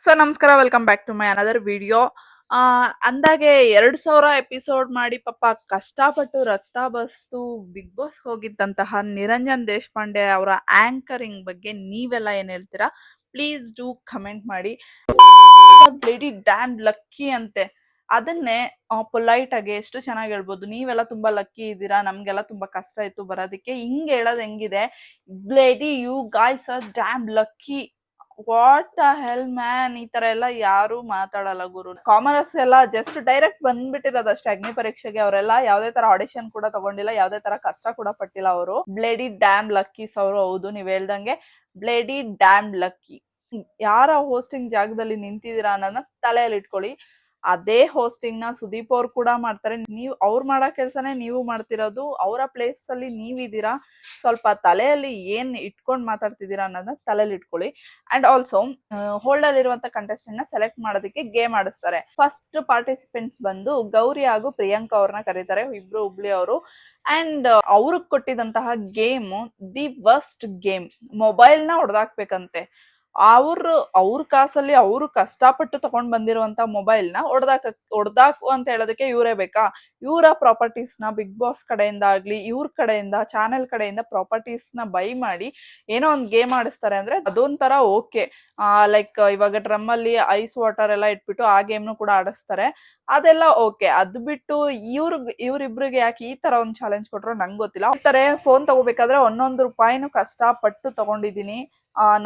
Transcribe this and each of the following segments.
So ನಮಸ್ಕಾರ, welcome back to my another video. ಅಂದಾಗೆ 2000 episode ಮಾಡಿ ಪಾಪ ಕಷ್ಟಪಟ್ಟು ರಕ್ತ ಬಸ್ತು ಬಿಗ್ ಬಾಸ್ ಹೋಗಿದ್ದಂತಹ ನಿರಂಜನ್ ದೇಶಪಾಂಡೆ ಅವರ ಆಂಕರಿಂಗ್ ಬಗ್ಗೆ ನೀವೆಲ್ಲ ಏನ್ ಹೇಳ್ತೀರಾ? ಪ್ಲೀಸ್ ಡೂ ಕಮೆಂಟ್ ಮಾಡಿ. ವೆರಿ ಡ್ಯಾಮ್ ಲಕ್ಕಿ ಅಂತೆ, ಅದನ್ನೇ ಪೊಲೈಟ್ ಆಗಿ ಎಷ್ಟು ಚೆನ್ನಾಗಿ ಹೇಳ್ಬೋದು. ನೀವೆಲ್ಲ ತುಂಬಾ ಲಕ್ಕಿ ಇದ್ದೀರಾ, ನಮ್ಗೆಲ್ಲ ತುಂಬಾ ಕಷ್ಟ ಇತ್ತು ಬರೋದಕ್ಕೆ. ಹಿಂಗ್ ಹೇಳೋದ್ ಹೆಂಗಿದೆ? Bloody you guys are damn lucky. What the hell man, ಈ ತರ ಎಲ್ಲ ಯಾರು ಮಾತಾಡಲ್ಲ ಗುರು. ಕಾಮನರ್ಸ್ ಎಲ್ಲ ಜಸ್ಟ್ ಡೈರೆಕ್ಟ್ ಬಂದ್ಬಿಟ್ಟಿರೋದಷ್ಟೇ ಅಗ್ನಿ ಪರೀಕ್ಷೆಗೆ. ಅವರೆಲ್ಲ ಯಾವ್ದೇ ತರ ಆಡಿಷನ್ ಕೂಡ ತಗೊಂಡಿಲ್ಲ, ಯಾವ್ದೇ ತರ ಕಷ್ಟ ಕೂಡ ಪಟ್ಟಿಲ್ಲ ಅವರು. ಬ್ಲೇಡಿ ಡ್ಯಾಮ್ ಲಕ್ಕೀಸ್ ಅವರು. ಹೌದು, ನೀವ್ ಹೇಳ್ದಂಗೆ ಬ್ಲೇಡಿ ಡ್ಯಾಮ್ ಲಕ್ಕಿ. ಯಾರ ಹೋಸ್ಟಿಂಗ್ ಜಾಗದಲ್ಲಿ ನಿಂತಿದ್ದೀರಾ ಅನ್ನೋದನ್ನ ತಲೆಯಲ್ಲಿ ಇಟ್ಕೊಳ್ಳಿ. ಅದೇ ಹೋಸ್ಟಿಂಗ್ ನ ಸುದೀಪ್ ಅವ್ರು ಕೂಡ ಮಾಡ್ತಾರೆ. ನೀವು ಅವ್ರು ಮಾಡೋ ಕೆಲ್ಸನೇ ನೀವು ಮಾಡ್ತಿರೋದು. ಅವರ ಪ್ಲೇಸ್ ಅಲ್ಲಿ ನೀವಿದ್ದೀರಾ. ಸ್ವಲ್ಪ ತಲೆಯಲ್ಲಿ ಏನ್ ಇಟ್ಕೊಂಡ್ ಮಾತಾಡ್ತಿದ್ದೀರಾ ಅನ್ನೋದನ್ನ ತಲೆಯಲ್ಲಿ ಇಟ್ಕೊಳ್ಳಿ. ಅಂಡ್ ಆಲ್ಸೋ ಹೋಲ್ಡ್ ಅಲ್ಲಿರುವಂತ ಕಂಟೆಸ್ಟೆಂಟ್ ನ ಸೆಲೆಕ್ಟ್ ಮಾಡೋದಕ್ಕೆ ಗೇಮ್ ಆಡಿಸ್ತಾರೆ. ಫಸ್ಟ್ ಪಾರ್ಟಿಸಿಪೆಂಟ್ಸ್ ಬಂದು ಗೌರಿ ಹಾಗೂ ಪ್ರಿಯಾಂಕಾ ಅವ್ರನ್ನ ಕರೀತಾರೆ, ಇಬ್ರು ಹುಬ್ಳಿ ಅವರು. ಅಂಡ್ ಅವ್ರಿಗೆ ಕೊಟ್ಟಿದಂತಹ game the worst game. Mobile ನ ಹೊಡೆದಾಕ್ಬೇಕಂತೆ. ಅವ್ರ ಕಾಸಲ್ಲಿ ಅವರು ಕಷ್ಟಪಟ್ಟು ತಗೊಂಡ್ ಬಂದಿರುವಂತ ಮೊಬೈಲ್ ನ ಹೊಡೆದಾಕು ಅಂತ ಹೇಳೋದಕ್ಕೆ ಇವರೇ ಬೇಕಾ? ಇವರ ಪ್ರಾಪರ್ಟೀಸ್ ನ ಬಿಗ್ ಬಾಸ್ ಕಡೆಯಿಂದ ಆಗ್ಲಿ, ಇವ್ರ ಕಡೆಯಿಂದ ಚಾನೆಲ್ ಕಡೆಯಿಂದ ಪ್ರಾಪರ್ಟೀಸ್ ನ ಬೈ ಮಾಡಿ ಏನೋ ಒಂದ್ ಗೇಮ್ ಆಡಿಸ್ತಾರೆ ಅಂದ್ರೆ ಅದೊಂಥರ ಓಕೆ. ಲೈಕ್ ಇವಾಗ ಡ್ರಮ್ ಅಲ್ಲಿ ಐಸ್ ವಾಟರ್ ಎಲ್ಲ ಇಟ್ಬಿಟ್ಟು ಆ ಗೇಮ್ನು ಕೂಡ ಆಡಿಸ್ತಾರೆ, ಅದೆಲ್ಲ ಓಕೆ. ಅದ್ ಬಿಟ್ಟು ಇವ್ರಿಬ್ರಿಗೆ ಯಾಕೆ ಈ ತರ ಒಂದ್ ಚಾಲೆಂಜ್ ಕೊಟ್ರು ನಂಗೆ ಗೊತ್ತಿಲ್ಲ. ಈ ಫೋನ್ ತಗೋಬೇಕಾದ್ರೆ 1 ರೂಪಾಯಿನೂ ಕಷ್ಟಪಟ್ಟು ತಗೊಂಡಿದೀನಿ,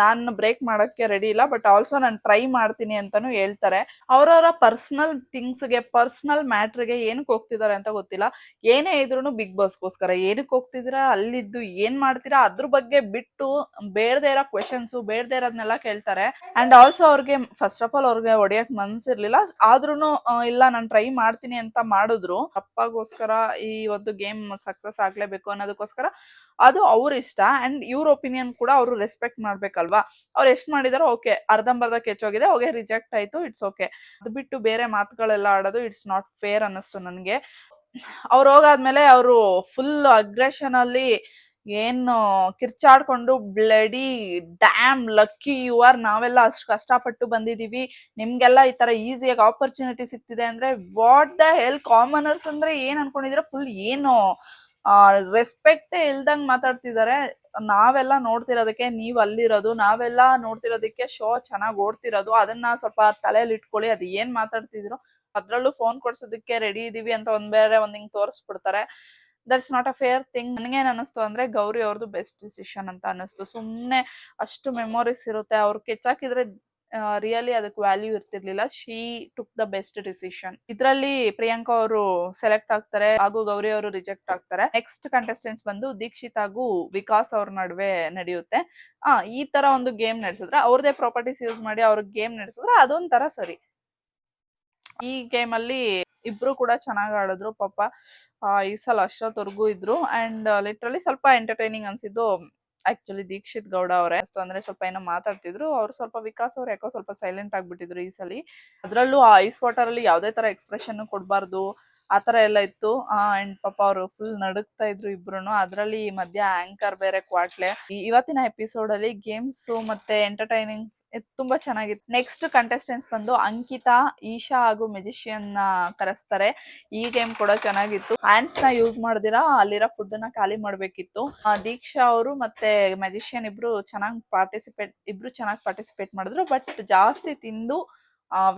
ನಾನು ಬ್ರೇಕ್ ಮಾಡಕ್ಕೆ ರೆಡಿ ಇಲ್ಲ, ಬಟ್ ಆಲ್ಸೋ ನಾನು ಟ್ರೈ ಮಾಡ್ತೀನಿ ಅಂತಾನು ಹೇಳ್ತಾರೆ. ಅವ್ರವರ ಪರ್ಸನಲ್ ಥಿಂಗ್ಸ್ಗೆ, ಪರ್ಸನಲ್ ಮ್ಯಾಟ್ರಿಗೆ ಏನಕ್ಕೆ ಹೋಗ್ತಿದ್ದಾರೆ ಅಂತ ಗೊತ್ತಿಲ್ಲ. ಏನೇ ಇದ್ರು ಬಿಗ್ ಬಾಸ್ಗೋಸ್ಕರ ಏನಕ್ಕೆ ಹೋಗ್ತಿದ್ದೀರಾ, ಅಲ್ಲಿದ್ದು ಏನ್ ಮಾಡ್ತೀರಾ ಅದ್ರ ಬಗ್ಗೆ ಬಿಟ್ಟು ಬೇಡದೇ ಇರೋ ಕ್ವೆಶನ್ಸ್, ಬೇಡದೇ ಇರೋದ್ನೆಲ್ಲ ಕೇಳ್ತಾರೆ. ಅಂಡ್ ಆಲ್ಸೋ ಅವ್ರಿಗೆ ಫಸ್ಟ್ ಆಫ್ ಆಲ್ ಅವ್ರಿಗೆ ಹೊಡಿಯಕ್ ಮನ್ಸಿರ್ಲಿಲ್ಲ, ಆದ್ರೂನು ಇಲ್ಲ ನಾನು ಟ್ರೈ ಮಾಡ್ತೀನಿ ಅಂತ ಮಾಡಿದ್ರು. ಅಪ್ಪಗೋಸ್ಕರ ಈ ಒಂದು ಗೇಮ್ ಸಕ್ಸಸ್ ಆಗ್ಲೇಬೇಕು ಅನ್ನೋದಕ್ಕೋಸ್ಕರ ಅದು ಅವ್ರ ಇಷ್ಟ. ಅಂಡ್ ಇವ್ರ ಒಪಿನಿಯನ್ ಕೂಡ ಅವರು ರೆಸ್ಪೆಕ್ಟ್ ಮಾಡ್ಬೇಕಲ್ವಾ. ಅವ್ರು ಎಷ್ಟ್ ಮಾಡಿದಾರೋ ಓಕೆ, ಅರ್ಧಂಬರ್ಧ ಕೆಚ್ಚೋಗಿದೆ, ಓಕೆ ರಿಜೆಕ್ಟ್ ಆಯ್ತು, ಇಟ್ಸ್ ಓಕೆ. ಅದು ಬಿಟ್ಟು ಬೇರೆ ಮಾತುಗಳೆಲ್ಲ ಆಡೋದು ಇಟ್ಸ್ ನಾಟ್ ಫೇರ್ ಅನ್ನಿಸ್ತು ನನ್ಗೆ. ಅವ್ರು ಹೋಗಾದ್ಮೇಲೆ ಅವರು ಫುಲ್ ಅಗ್ರೆಷನ್ ಅಲ್ಲಿ ಏನು ಕಿರ್ಚಾಡ್ಕೊಂಡು bloody damn lucky you are, ನಾವೆಲ್ಲ ಅಷ್ಟು ಕಷ್ಟಪಟ್ಟು ಬಂದಿದೀವಿ, ನಿಮ್ಗೆಲ್ಲ ಈ ತರ ಈಸಿಯಾಗಿ ಆಪರ್ಚುನಿಟಿ ಸಿಗ್ತಿದೆ ಅಂದ್ರೆ ವಾಟ್ ದ ಹೆಲ್. ಕಾಮನರ್ಸ್ ಅಂದ್ರೆ ಏನ್ ಅನ್ಕೊಂಡಿದ್ರೆ ಫುಲ್ ಏನು ರೆಸ್ಪೆಕ್ಟ್ ಇಲ್ದಂಗ್ ಮಾತಾಡ್ತಿದ್ದಾರೆ. ನಾವೆಲ್ಲ ನೋಡ್ತಿರೋದಕ್ಕೆ ನೀವ್ ಅಲ್ಲಿರೋದು, ನಾವೆಲ್ಲ ನೋಡ್ತಿರೋದಕ್ಕೆ ಶೋ ಚೆನ್ನಾಗಿ ಓಡ್ತಿರೋದು. ಅದನ್ನ ಸ್ವಲ್ಪ ತಲೆಯಲ್ಲಿ ಇಟ್ಕೊಳ್ಳಿ. ಅದ್ ಏನ್ ಮಾತಾಡ್ತಿದ್ರು, ಅದ್ರಲ್ಲೂ ಫೋನ್ ಕೊಡ್ಸೋದಕ್ಕೆ ರೆಡಿ ಇದೀವಿ ಅಂತ ಒಂದ್ ಹಿಂಗ್ ತೋರಿಸ್ಬಿಡ್ತಾರೆ. That's not a fair thing. ನನ್ಗೇನ್ ಅನಿಸ್ತು ಅಂದ್ರೆ ಗೌರಿ ಅವ್ರದ್ದು ಬೆಸ್ಟ್ ಡಿಸಿಷನ್ ಅಂತ ಅನಿಸ್ತು. ಸುಮ್ನೆ ಅಷ್ಟು ಮೆಮೊರೀಸ್ ಇರುತ್ತೆ, ಅವ್ರು ಕೆಚ್ಚಾಕಿದ್ರೆ ರಿಯಲಿ ಅದಕ್ಕೆ ವ್ಯಾಲ್ಯೂ ಇರ್ತಿರ್ಲಿಲ್ಲ. She took the best decision. ಇದ್ರಲ್ಲಿ ಪ್ರಿಯಾಂಕಾ ಅವರು ಸೆಲೆಕ್ಟ್ ಆಗ್ತಾರೆ ಹಾಗೂ ಗೌರಿ ಅವರು ರಿಜೆಕ್ಟ್ ಆಗ್ತಾರೆ. ನೆಕ್ಸ್ಟ್ ಕಂಟೆಸ್ಟೆಂಟ್ಸ್ ಬಂದು ದೀಕ್ಷಿತ್ ಹಾಗೂ ವಿಕಾಸ್ ಅವ್ರ ನಡುವೆ ನಡೆಯುತ್ತೆ. ಈ ತರ ಒಂದು ಗೇಮ್ ನಡೆಸಿದ್ರೆ, ಅವ್ರದೇ ಪ್ರಾಪರ್ಟೀಸ್ ಯೂಸ್ ಮಾಡಿ ಅವ್ರ ಗೇಮ್ ನಡೆಸಿದ್ರೆ ಅದೊಂಥರ ಸರಿ. ಈ ಗೇಮ್ ಅಲ್ಲಿ ಇಬ್ರು ಕೂಡ ಚೆನ್ನಾಗಿ ಆಡಿದ್ರು ಪಾಪ. ಈ ಸಲ ಅಷ್ಟೊತ್ತವರೆಗೂ ಇದ್ರು. ಅಂಡ್ ಲಿಟ್ರಲಿ ಸ್ವಲ್ಪ ಎಂಟರ್ಟೈನಿಂಗ್ ಅನ್ಸಿದ್ದು ಆಕ್ಚುಲಿ ದೀಕ್ಷಿತ್ ಗೌಡ ಅವರೇ. ಅಂದ್ರೆ ಸ್ವಲ್ಪ ಏನೋ ಮಾತಾಡ್ತಿದ್ರು ಅವ್ರು. ಸ್ವಲ್ಪ ವಿಕಾಸ್ ಅವ್ರು ಯಾಕೋ ಸ್ವಲ್ಪ ಸೈಲೆಂಟ್ ಆಗ್ಬಿಟ್ಟಿದ್ರು ಈ ಸಲಿ. ಅದ್ರಲ್ಲೂ ಆ ಐಸ್ ವಾಟರ್ ಅಲ್ಲಿ ಯಾವ್ದೇ ತರ ಎಕ್ಸ್ಪ್ರೆಷನ್ ಕೊಡ್ಬಾರ್ದು, ಆತರ ಎಲ್ಲ ಇತ್ತು. ಅಂಡ್ ಪಾಪ ಅವರು ಫುಲ್ ನಡುಕ್ತಾ ಇದ್ರು ಇಬ್ರುನು. ಅದ್ರಲ್ಲಿ ಮಧ್ಯ ಆಂಕರ್ ಬೇರೆ ಕ್ವಾಟ್ಲೆ. ಇವತ್ತಿನ ಎಪಿಸೋಡ್ ಅಲ್ಲಿ ಗೇಮ್ಸ್ ಮತ್ತೆ ಎಂಟರ್ಟೈನಿಂಗ್ ತುಂಬಾ ಚೆನ್ನಾಗಿತ್ತು. ನೆಕ್ಸ್ಟ್ ಕಂಟೆಸ್ಟೆಂಟ್ಸ್ ಬಂದು ಅಂಕಿತಾ, ಈಶಾ ಹಾಗೂ ಮೆಜಿಷಿಯನ್ ನ ಕರೆಸ್ತಾರೆ. ಈ ಗೇಮ್ ಕೂಡ ಚೆನ್ನಾಗಿತ್ತು. ಹ್ಯಾಂಡ್ಸ್ ನ ಯೂಸ್ ಮಾಡ್ದಿರಾ ಅಲ್ಲಿರೋ ಫುಡ್ ನ ಖಾಲಿ ಮಾಡ್ಬೇಕಿತ್ತು. ದೀಕ್ಷಾ ಅವರು ಮತ್ತೆ ಮೆಜಿಷಿಯನ್ ಇಬ್ರು ಚೆನ್ನಾಗಿ ಪಾರ್ಟಿಸಿಪೇಟ್ ಮಾಡಿದ್ರು. ಬಟ್ ಜಾಸ್ತಿ ತಿಂದು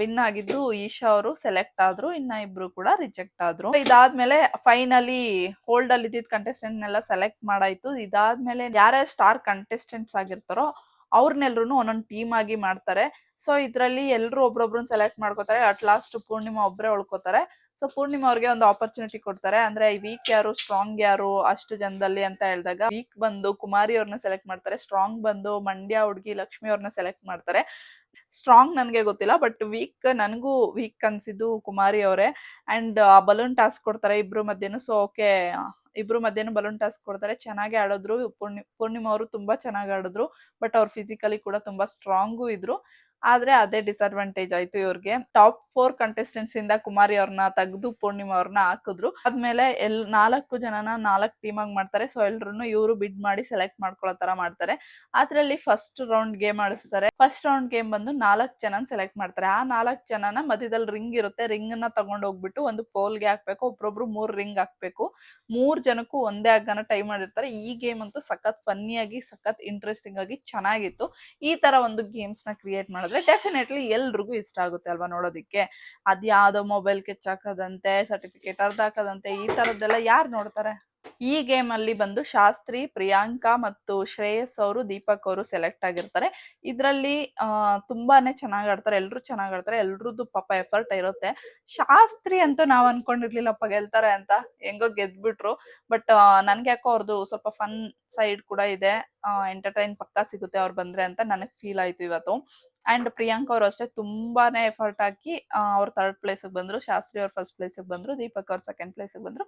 ವಿನ್ ಆಗಿದ್ದು ಈಶಾ ಅವರು ಸೆಲೆಕ್ಟ್ ಆದ್ರು. ಇನ್ನ ಇಬ್ರು ಕೂಡ ರಿಜೆಕ್ಟ್ ಆದ್ರು. ಇದಾದ್ಮೇಲೆ ಫೈನಲಿ ಹೋಲ್ಡ್ ಅಲ್ಲಿ ಇದ್ದಿದ್ ಕಂಟೆಸ್ಟೆಂಟ್ ನೆಲ್ಲ ಸೆಲೆಕ್ಟ್ ಮಾಡಾಯ್ತು. ಇದಾದ್ಮೇಲೆ ಯಾರ್ಯಾರು ಸ್ಟಾರ್ ಕಂಟೆಸ್ಟೆಂಟ್ಸ್ ಆಗಿರ್ತಾರೋ ಅವ್ರನ್ನೆಲ್ರು ಒಂದೊಂದು ಟೀಮ್ ಆಗಿ ಮಾಡ್ತಾರೆ. ಸೊ ಇದ್ರಲ್ಲಿ ಎಲ್ರು ಒಬ್ರೊಬ್ರನ್ನ ಸೆಲೆಕ್ಟ್ ಮಾಡ್ಕೋತಾರೆ. ಅಟ್ ಲಾಸ್ಟ್ ಪೂರ್ಣಿಮಾ ಒಬ್ರೇ ಉಳ್ಕೋತಾರೆ. ಸೊ ಪೂರ್ಣಿಮಾ ಅವ್ರಿಗೆ ಒಂದು ಆಪರ್ಚುನಿಟಿ ಕೊಡ್ತಾರೆ. ಅಂದ್ರೆ ವೀಕ್ ಯಾರು ಸ್ಟ್ರಾಂಗ್ ಯಾರು ಅಷ್ಟು ಜನದಲ್ಲಿ ಅಂತ ಹೇಳಿದಾಗ ವೀಕ್ ಬಂದು ಕುಮಾರಿ ಅವ್ರನ್ನ ಸೆಲೆಕ್ಟ್ ಮಾಡ್ತಾರೆ. ಸ್ಟ್ರಾಂಗ್ ಬಂದು ಮಂಡ್ಯ ಹುಡುಗಿ ಲಕ್ಷ್ಮಿ ಅವ್ರನ್ನ ಸೆಲೆಕ್ಟ್ ಮಾಡ್ತಾರೆ. ಸ್ಟ್ರಾಂಗ್ ನನ್ಗೆ ಗೊತ್ತಿಲ್ಲ, ಬಟ್ ವೀಕ್ ನನಗೂ ವೀಕ್ ಅನ್ಸಿದ್ದು ಕುಮಾರಿ ಅವರೇ. ಅಂಡ್ ಬಲೂನ್ ಟಾಸ್ಕ್ ಕೊಡ್ತಾರೆ ಇಬ್ರು ಮಧ್ಯನು. ಸೊ ಓಕೆ, ಇಬ್ರು ಮಧ್ಯನು ಬಲೂನ್ ಟಾಸ್ಕ್ ಕೊಡ್ತಾರೆ. ಚೆನ್ನಾಗಿ ಆಡಿದ್ರು. ಪೂರ್ಣಿಮಾ ಅವರು ತುಂಬಾ ಚೆನ್ನಾಗಿ ಆಡಿದ್ರು. ಬಟ್ ಅವ್ರು ಫಿಸಿಕಲಿ ಕೂಡ ತುಂಬಾ ಸ್ಟ್ರಾಂಗು ಇದ್ರು. ಆದ್ರೆ ಅದೇ ಡಿಸ್ಅಡ್ವಾಂಟೇಜ್ ಆಯ್ತು ಇವ್ರಿಗೆ. ಟಾಪ್ 4 ಕಂಟೆಸ್ಟೆಂಟ್ಸ್ ಇಂದ ಕುಮಾರಿ ಅವ್ರನ್ನ ತೆಗೆದು ಪೂರ್ಣಿಮಾ ಅವ್ರನ್ನ ಹಾಕಿದ್ರು. ಆದ್ಮೇಲೆ 4 ಜನನ 4 ಟೀಮ್ ಆಗಿ ಮಾಡ್ತಾರೆ. ಸೊ ಎಲ್ರು ಇವರು ಬಿಡ್ ಮಾಡಿ ಸೆಲೆಕ್ಟ್ ಮಾಡ್ಕೊಳ್ಳೋ ತರ ಮಾಡ್ತಾರೆ. ಅದ್ರಲ್ಲಿ ಫಸ್ಟ್ ರೌಂಡ್ ಗೇಮ್ ಆಡಿಸ್ತಾರೆ. ಫಸ್ಟ್ ರೌಂಡ್ ಗೇಮ್ ಬಂದು 4 ಜನನ ಸೆಲೆಕ್ಟ್ ಮಾಡ್ತಾರೆ. ಆ 4 ಜನನ ಮಧ್ಯದಲ್ಲಿ ರಿಂಗ್ ಇರುತ್ತೆ. ರಿಂಗ್ ನ ತಗೊಂಡ್ ಹೋಗ್ಬಿಟ್ಟು ಒಂದು ಪೋಲ್ಗೆ ಹಾಕ್ಬೇಕು. ಒಬ್ರೊಬ್ರು 3 ರಿಂಗ್ ಹಾಕ್ಬೇಕು. 3 ಜನಕ್ಕೂ ಒಂದೇ ಹಗ್ಗನ ಟೈ ಮಾಡಿರ್ತಾರೆ. ಈ ಗೇಮ್ ಅಂತೂ ಸಖತ್ ಫನ್ನಿಯಾಗಿ ಸಖತ್ ಇಂಟ್ರೆಸ್ಟಿಂಗ್ ಆಗಿ ಚೆನ್ನಾಗಿತ್ತು. ಈ ತರ ಒಂದು ಗೇಮ್ಸ್ ನ ಕ್ರಿಯೇಟ್ ಮಾಡಿದ್ರೆ ಡೆಫಿನೆಟ್ಲಿ ಎಲ್ರಿಗೂ ಇಷ್ಟ ಆಗುತ್ತೆ ಅಲ್ವಾ ನೋಡೋದಿಕ್ಕೆ. ಅದ್ಯಾವ್ದೋ ಮೊಬೈಲ್ ಕೆಚ್ಚಾಕದಂತೆ, ಸರ್ಟಿಫಿಕೇಟ್ ಅರ್ಧಾಕದಂತೆ, ಈ ತರದ್ದೆಲ್ಲ ಯಾರು ನೋಡ್ತಾರೆ. ಈ ಗೇಮ್ ಅಲ್ಲಿ ಬಂದು ಶಾಸ್ತ್ರಿ, ಪ್ರಿಯಾಂಕಾ ಮತ್ತು ಶ್ರೇಯಸ್ ಅವರು, ದೀಪಕ್ ಅವರು ಸೆಲೆಕ್ಟ್ ಆಗಿರ್ತಾರೆ. ಇದ್ರಲ್ಲಿ ತುಂಬಾನೇ ಚೆನ್ನಾಗ್ ಆಡ್ತಾರೆ. ಎಲ್ರು ಚೆನ್ನಾಗ್ ಆಡ್ತಾರೆ. ಎಲ್ರದ್ದು ಪಾಪ ಎಫರ್ಟ್ ಇರುತ್ತೆ. ಶಾಸ್ತ್ರಿ ಅಂತೂ ನಾವ್ ಅನ್ಕೊಂಡಿರ್ಲಿಲ್ಲಪ್ಪ ಗೆಲ್ತಾರೆ ಅಂತ. ಹೆಂಗೋ ಗೆದ್ಬಿಟ್ರು. ಬಟ್ ನನ್ಗೆ ಯಾಕೋ ಅವ್ರದ್ದು ಸ್ವಲ್ಪ ಫನ್ ಸೈಡ್ ಕೂಡ ಇದೆ. ಎಂಟರ್ಟೈನ್ ಪಕ್ಕಾ ಸಿಗುತ್ತೆ ಅವ್ರು ಬಂದ್ರೆ ಅಂತ ನನಗ್ ಫೀಲ್ ಆಯ್ತು ಇವತ್ತು. ಅಂಡ್ ಪ್ರಿಯಾಂಕಾ ಅವರು ಅಷ್ಟೇ ತುಂಬಾನೇ ಎಫರ್ಟ್ ಹಾಕಿ ಅವ್ರು 3rd ಪ್ಲೇಸ್ ಬಂದ್ರು. ಶಾಸ್ತ್ರಿ ಅವ್ರು 1st ಪ್ಲೇಸ್ ಬಂದ್ರು. ದೀಪಕ್ ಅವ್ರು 2nd ಪ್ಲೇಸ್ ಬಂದ್ರು.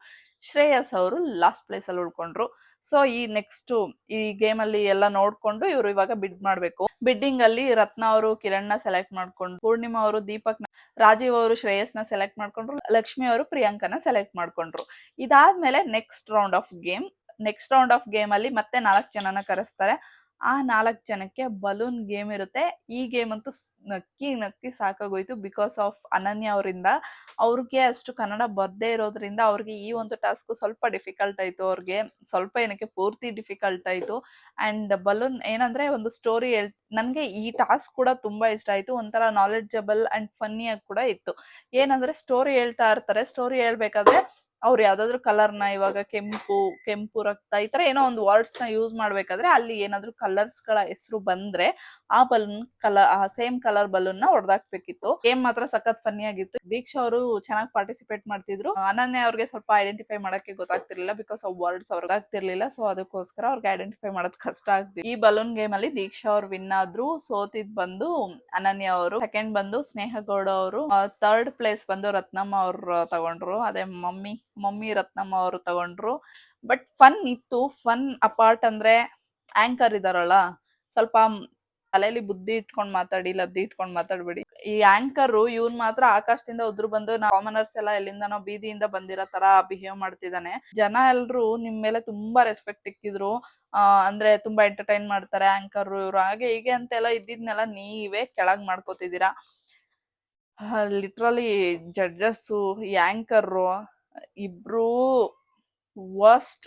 ಶ್ರೇಯಸ್ ಅವರು ಲಾಸ್ಟ್ ಪ್ಲೇಸ್ ಅಲ್ಲಿ ಉಳ್ಕೊಂಡ್ರು. ಸೊ ಈ ನೆಕ್ಸ್ಟ್ ಈ ಗೇಮ್ ಅಲ್ಲಿ ಎಲ್ಲ ನೋಡ್ಕೊಂಡು ಇವರು ಇವಾಗ ಬಿಡ್ ಮಾಡ್ಬೇಕು. ಬಿಡ್ಡಿಂಗ್ ಅಲ್ಲಿ ರತ್ನ ಅವರು ಕಿರಣ್ ನ ಸೆಲೆಕ್ಟ್ ಮಾಡ್ಕೊಂಡು, ಪೂರ್ಣಿಮಾ ಅವರು ದೀಪಕ್ ನ, ರಾಜೀವ್ ಅವರು ಶ್ರೇಯಸ್ ನ ಸೆಲೆಕ್ಟ್ ಮಾಡ್ಕೊಂಡ್ರು, ಲಕ್ಷ್ಮಿ ಅವರು ಪ್ರಿಯಾಂಕನ ಸೆಲೆಕ್ಟ್ ಮಾಡ್ಕೊಂಡ್ರು. ಇದಾದ್ಮೇಲೆ ನೆಕ್ಸ್ಟ್ ರೌಂಡ್ ಆಫ್ ಗೇಮ್ ಅಲ್ಲಿ ಮತ್ತೆ 4 ಜನನ ಕರೆಸ್ತಾರೆ. ಆ 4 ಜನಕ್ಕೆ ಬಲೂನ್ ಗೇಮ್ ಇರುತ್ತೆ. ಈ ಗೇಮ್ ಅಂತೂ ನಕ್ಕಿ ಸಾಕಾಗೋಯ್ತು. ಬಿಕಾಸ್ ಆಫ್ ಅನನ್ಯ ಅವರಿಂದ. ಅವ್ರಿಗೆ ಅಷ್ಟು ಕನ್ನಡ ಬರ್ದೇ ಇರೋದ್ರಿಂದ ಅವ್ರಿಗೆ ಈ ಒಂದು ಟಾಸ್ಕ್ ಸ್ವಲ್ಪ ಡಿಫಿಕಲ್ಟ್ ಆಯ್ತು. ಅವ್ರಿಗೆ ಸ್ವಲ್ಪ ಏನಕ್ಕೆ ಪೂರ್ತಿ ಡಿಫಿಕಲ್ಟ್ ಆಯ್ತು. ಅಂಡ್ ಬಲೂನ್ ಏನಂದ್ರೆ ಒಂದು ಸ್ಟೋರಿ ನನ್ಗೆ ಈ ಟಾಸ್ಕ್ ಕೂಡ ತುಂಬಾ ಇಷ್ಟ ಆಯ್ತು. ಒಂಥರ ನಾಲೆಡ್ಜಬಲ್ ಅಂಡ್ ಫನ್ನಿ ಆಗಿ ಕೂಡ ಇತ್ತು. ಏನಂದ್ರೆ ಸ್ಟೋರಿ ಹೇಳ್ತಾ ಇರ್ತಾರೆ. ಸ್ಟೋರಿ ಹೇಳ್ಬೇಕಾದ್ರೆ ಅವ್ರು ಯಾವ್ದಾದ್ರು ಕಲರ್ ನ, ಇವಾಗ ಕೆಂಪು ರಕ್ತ, ಈ ತರ ಏನೋ ಒಂದು ವರ್ಡ್ಸ್ ನ ಯೂಸ್ ಮಾಡ್ಬೇಕಾದ್ರೆ ಅಲ್ಲಿ ಏನಾದ್ರು ಕಲರ್ಸ್ ಗಳ ಹೆಸರು ಬಂದ್ರೆ ಆ ಬಲೂನ್ ಸೇಮ್ ಕಲರ್ ಬಲೂನ್ ನ ಹೊಡೆದಾಕ್ಬೇಕಿತ್ತು. ಗೇಮ್ ಮಾತ್ರ ಸಖತ್ ಫನ್ನಿ ಆಗಿತ್ತು. ದೀಕ್ಷಾ ಅವರು ಚೆನ್ನಾಗಿ ಪಾರ್ಟಿಸಿಪೇಟ್ ಮಾಡ್ತಿದ್ರು. ಅನನ್ಯ ಅವ್ರಿಗೆ ಸ್ವಲ್ಪ ಐಡೆಂಟಿಫೈ ಮಾಡಕ್ಕೆ ಗೊತ್ತಾಗ್ತಿರ್ಲಿಲ್ಲ. ಬಿಕಾಸ್ ಆಫ್ ವರ್ಡ್ಸ್ ಅವ್ರಿಗೆ ಆಗ್ತಿರ್ಲಿಲ್ಲ. ಸೊ ಅದಕ್ಕೋಸ್ಕರ ಅವ್ರಿಗೆ ಐಡೆಂಟಿಫೈ ಮಾಡೋದು ಕಷ್ಟ ಆಗ್ತಿತ್ತು. ಈ ಬಲೂನ್ ಗೇಮ್ ಅಲ್ಲಿ ದೀಕ್ಷಾ ಅವ್ರು ವಿನ್ ಆದ್ರು. ಸೋತಿದ್ ಬಂದು ಅನನ್ಯ ಅವರು. ಸೆಕೆಂಡ್ ಬಂದು ಸ್ನೇಹಗೌಡ ಅವರು. 3rd ಪ್ಲೇಸ್ ಬಂದು ರತ್ನಮ್ಮ ಅವ್ರು ತಗೊಂಡ್ರು. ಅದೇ ಮಮ್ಮಿ ರತ್ನಮ್ಮ ಅವರು ತಗೊಂಡ್ರು. ಬಟ್ ಫನ್ ಇತ್ತು. ಫನ್ ಅಪಾರ್ಟ್ ಅಂದ್ರೆ ಆಂಕರ್ ಇದಾರಲ್ಲ, ಸ್ವಲ್ಪ ತಲೆಯಲ್ಲಿ ಬುದ್ಧಿ ಇಟ್ಕೊಂಡ್ ಮಾತಾಡಿ, ಲದ್ದಿ ಇಟ್ಕೊಂಡ್ ಮಾತಾಡ್ಬೇಡಿ. ಈ ಆಂಕರ್ ಇವ್ನ್ ಮಾತ್ರ ಆಕಾಶದಿಂದ ಉದ್ರು ಬಂದು ಕಾಮನರ್ಸ್ ಎಲ್ಲ ಎಲ್ಲಿಂದನೋ ಬೀದಿಯಿಂದ ಬಂದಿರೋ ತರ ಬಿಹೇವ್ ಮಾಡ್ತಿದ್ದಾನೆ. ಜನ ಎಲ್ರು ನಿಮ್ ಮೇಲೆ ತುಂಬಾ ರೆಸ್ಪೆಕ್ಟ್ ಇಕ್ಕಿದ್ರು. ಅಂದ್ರೆ ತುಂಬಾ ಎಂಟರ್ಟೈನ್ ಮಾಡ್ತಾರೆ ಆಂಕರ್ ಇವ್ರು, ಹಾಗೆ ಹೀಗೆ ಅಂತೆಲ್ಲ ಇದ್ದಿದ್ನೆಲ್ಲ ನೀವೇ ಕೆಳಗ್ ಮಾಡ್ಕೋತಿದ್ದೀರಾ. ಲಿಟ್ರಲಿ ಜಡ್ಜಸ್, ಈ ಆಂಕರ್ ಇಬ್ರು ವರ್ಸ್ಟ್